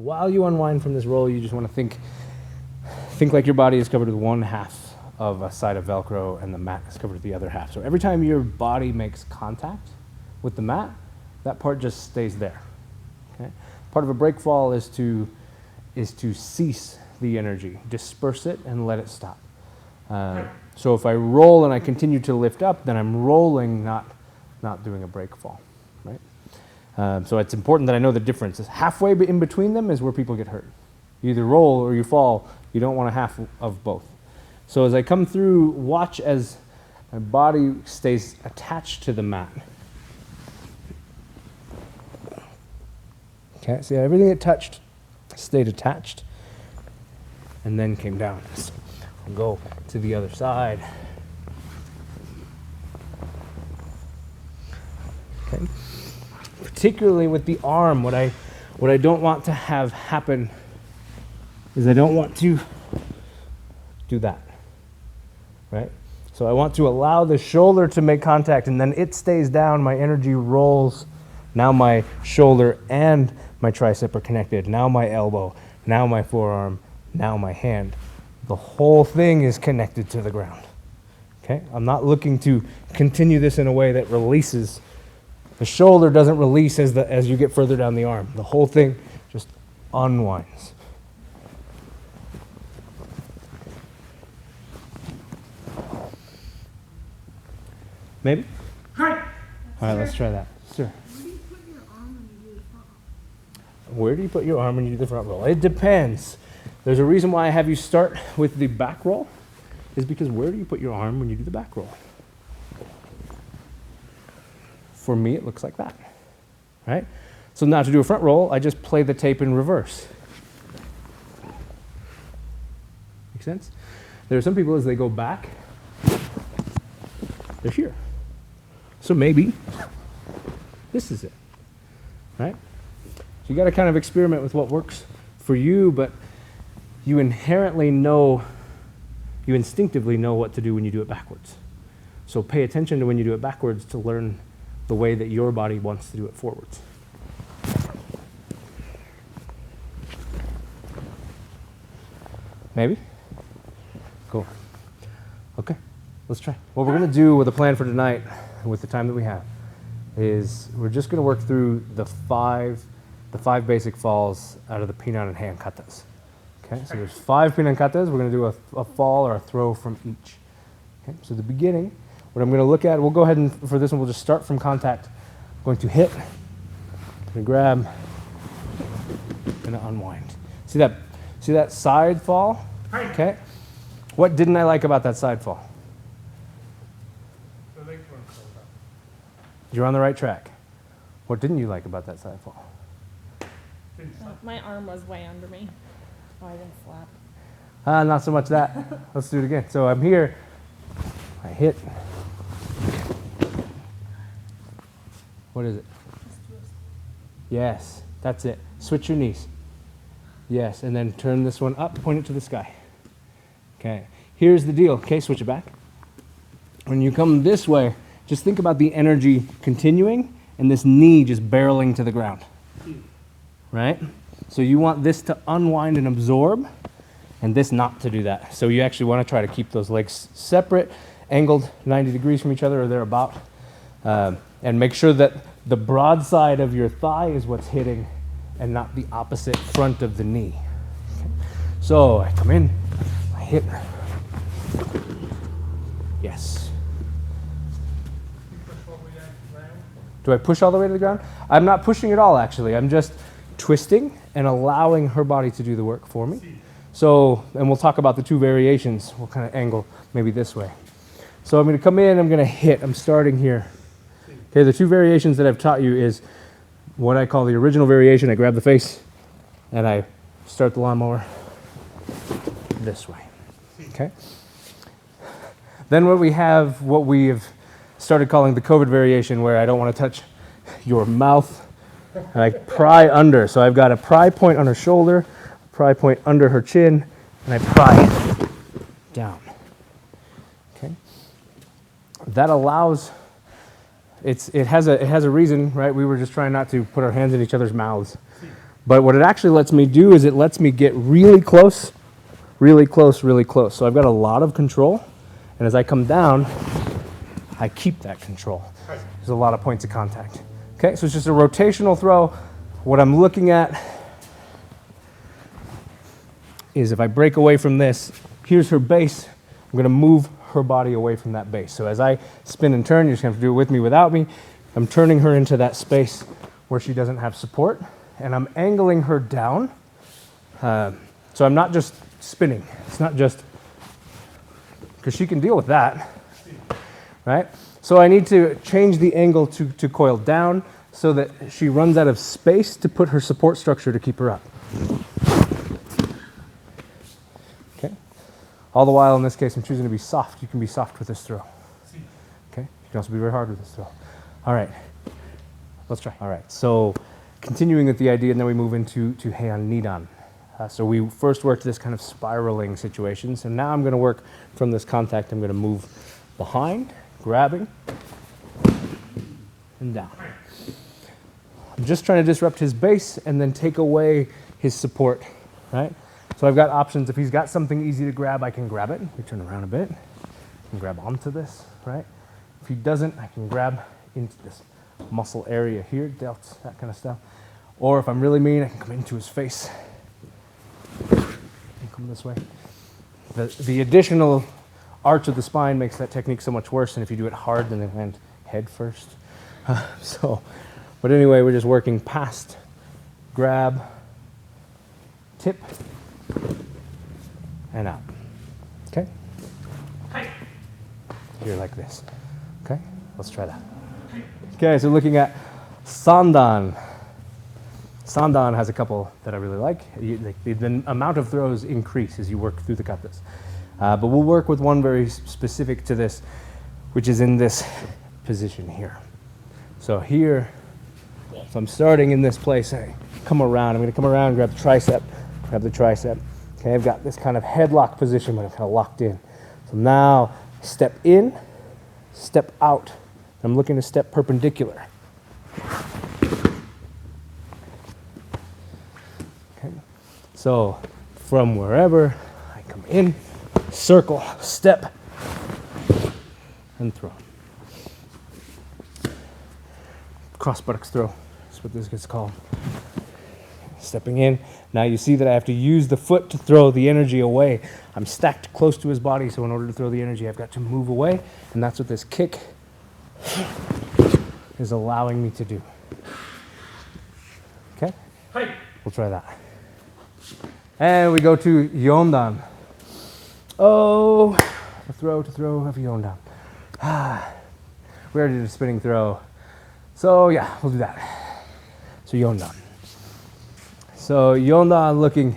while you unwind from this roll, you just want to think like your body is covered with one half of a side of Velcro and the mat is covered with the other half. So every time your body makes contact with the mat, that part just stays there. Okay? Part of a break fall is to cease the energy, disperse it, and let it stop. So if I roll and I continue to lift up, then I'm rolling, not doing a break fall, right? So it's important that I know the difference. Halfway in between them is where people get hurt. You either roll or you fall. You don't want a half of both. So as I come through, watch as my body stays attached to the mat. Okay, see, everything it touched stayed attached and then came down. So I'll go to the other side. Okay. Particularly with the arm, what I don't want to have happen is I don't want to do that, right? So I want to allow the shoulder to make contact, and then it stays down, my energy rolls. Now my shoulder and my tricep are connected. Now my elbow, now my forearm, now my hand. The whole thing is connected to the ground, okay? I'm not looking to continue this in a way that releases. The shoulder doesn't release as you get further down the arm. The whole thing just unwinds. Maybe? All right, let's try that. Sir. Where do you put your arm when you do the front roll? It depends. There's a reason why I have you start with the back roll, is because where do you put your arm when you do the back roll? For me, it looks like that, right? So now to do a front roll, I just play the tape in reverse. Make sense? There are some people, as they go back, they're here. So maybe this is it, right? So you got to kind of experiment with what works for you, but you instinctively know what to do when you do it backwards. So pay attention to when you do it backwards to learn the way that your body wants to do it forwards. Maybe? Cool. Okay, let's try. What we're going to do with the plan for tonight, with the time that we have, is we're just going to work through the five basic falls out of the Pinan and hand katas. Okay, so there's 5 Pinan katas. We're going to do a fall or a throw from each. Okay, so the beginning, what I'm going to look at, we'll go ahead and for this one, we'll just start from contact. I'm going to hit, going to grab, going to unwind. See that side fall? Okay. What didn't I like about that side fall? The legs weren't pulled up. You're on the right track. What didn't you like about that side fall? My arm was way under me. Oh, I didn't flap. Not so much that. Let's do it again. So I'm here. I hit. What is it? Yes, that's it. Switch your knees. Yes, and then turn this one up, point it to the sky. Okay, here's the deal. Okay, switch it back. When you come this way, just think about the energy continuing and this knee just barreling to the ground. Right? So you want this to unwind and absorb, and this not to do that. So you actually want to try to keep those legs separate, angled 90 degrees from each other or thereabout, and make sure that the broad side of your thigh is what's hitting and not the opposite front of the knee. Okay. So I come in, I hit. Yes. Do I push all the way to the ground? I'm not pushing at all, actually. I'm just twisting and allowing her body to do the work for me. So, and we'll talk about the 2 variations. We'll kind of angle maybe this way. So I'm going to come in, I'm going to hit. I'm starting here. Okay, the 2 variations that I've taught you is what I call the original variation. I grab the face and I start the lawnmower this way. Okay. Then what we have started calling the COVID variation, where I don't want to touch your mouth. And I pry under. So I've got a pry point on her shoulder, a pry point under her chin, and I pry down. Okay. That allows, it has a reason, right? We were just trying not to put our hands in each other's mouths. But what it actually lets me do is it lets me get really close, really close, really close. So I've got a lot of control. And as I come down, I keep that control. There's a lot of points of contact. Okay, so it's just a rotational throw. What I'm looking at is if I break away from this, here's her base. I'm going to move her body away from that base. So as I spin and turn, you're just going to have to do it with me, without me. I'm turning her into that space where she doesn't have support, and I'm angling her down. So I'm not just spinning. It's not just, because she can deal with that, right? So I need to change the angle to coil down so that she runs out of space to put her support structure to keep her up. Okay. All the while, in this case, I'm choosing to be soft. You can be soft with this throw. Okay. You can also be very hard with this throw. All right. Let's try. All right. So continuing with the idea, and then we move into Heian Nidan. So we first worked this kind of spiraling situation. So now I'm going to work from this contact. I'm going to move behind, grabbing, and down. I'm just trying to disrupt his base and then take away his support, right? So I've got options. If he's got something easy to grab, I can grab it. We turn around a bit and grab onto this, right? If he doesn't, I can grab into this muscle area here, delts, that kind of stuff. Or if I'm really mean, I can come into his face and come this way. The additional arch of the spine makes that technique so much worse than if you do it hard and then land head first. But anyway, we're just working past, grab, tip, and out. Okay? Here like this. Okay? Let's try that. Okay, so looking at Sandan. Sandan has a couple that I really like. The amount of throws increase as you work through the katas. But we'll work with one very specific to this, which is in this position here. So here, so I'm starting in this place. I come around. I'm going to come around, grab the tricep, grab the tricep. Okay, I've got this kind of headlock position, but I'm kind of locked in. So now, step in, step out. I'm looking to step perpendicular. Okay, so from wherever I come in, circle, step, and throw. Cross buttocks throw. That's what this gets called. Stepping in. Now you see that I have to use the foot to throw the energy away. I'm stacked close to his body, so in order to throw the energy, I've got to move away, and that's what this kick is allowing me to do. Okay? We'll try that. And we go to Yondan. Oh, a throw to throw of Yondan. We already did a spinning throw. So yeah, we'll do that. So Yondan. So Yondan, looking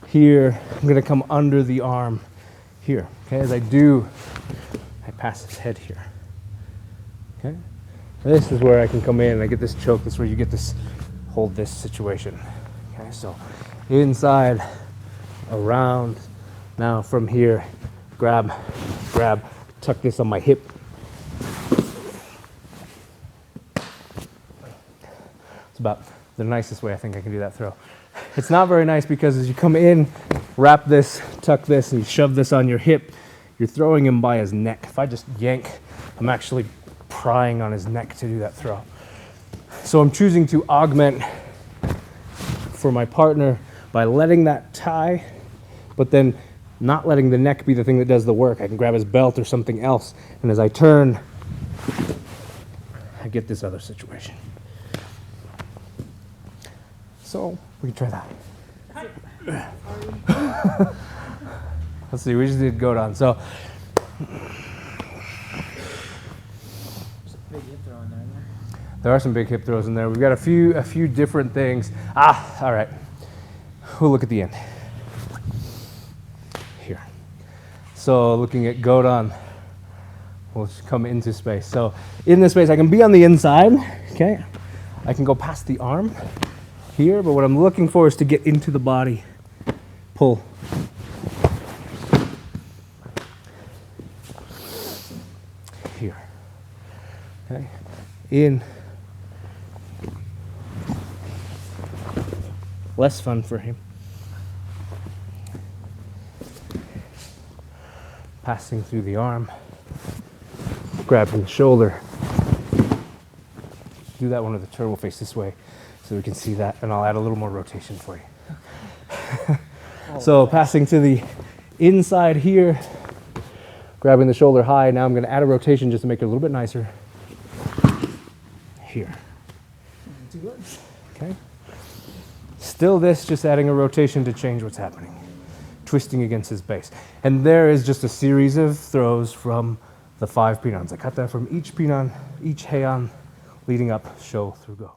here, I'm gonna come under the arm here. Okay, as I do, I pass his head here. Okay, this is where I can come in and I get this choke. This is where you get this, hold this situation. Okay, so inside, around. Now from here, grab, grab, tuck this on my hip. It's about the nicest way I think I can do that throw. It's not very nice because as you come in, wrap this, tuck this, and you shove this on your hip, you're throwing him by his neck. If I just yank, I'm actually prying on his neck to do that throw. So I'm choosing to augment for my partner by letting that tie, but then not letting the neck be the thing that does the work. I can grab his belt or something else, and as I turn, I get this other situation. So we can try that. Let's see, we just did Godon. So Big hip throw in there, isn't there? there are some big hip throws in there. We've got a few different things. All right. We'll look at the end. Here. So looking at Godon, we'll just come into space. So in this space, I can be on the inside, okay? I can go past the arm here, but what I'm looking for is to get into the body. Pull. Here. Okay. In. less fun for him. Passing through the arm, grabbing the shoulder. Do that one with the turtle face this way so we can see that, and I'll add a little more rotation for you. So passing to the inside here, grabbing the shoulder high. Now I'm going to add a rotation just to make it a little bit nicer. Here. Okay. Still this, just adding a rotation to change what's happening. Twisting against his base. And there is just a series of throws from the 5 Pinans. I cut that from each Pinan, each Heian, leading up, show through go.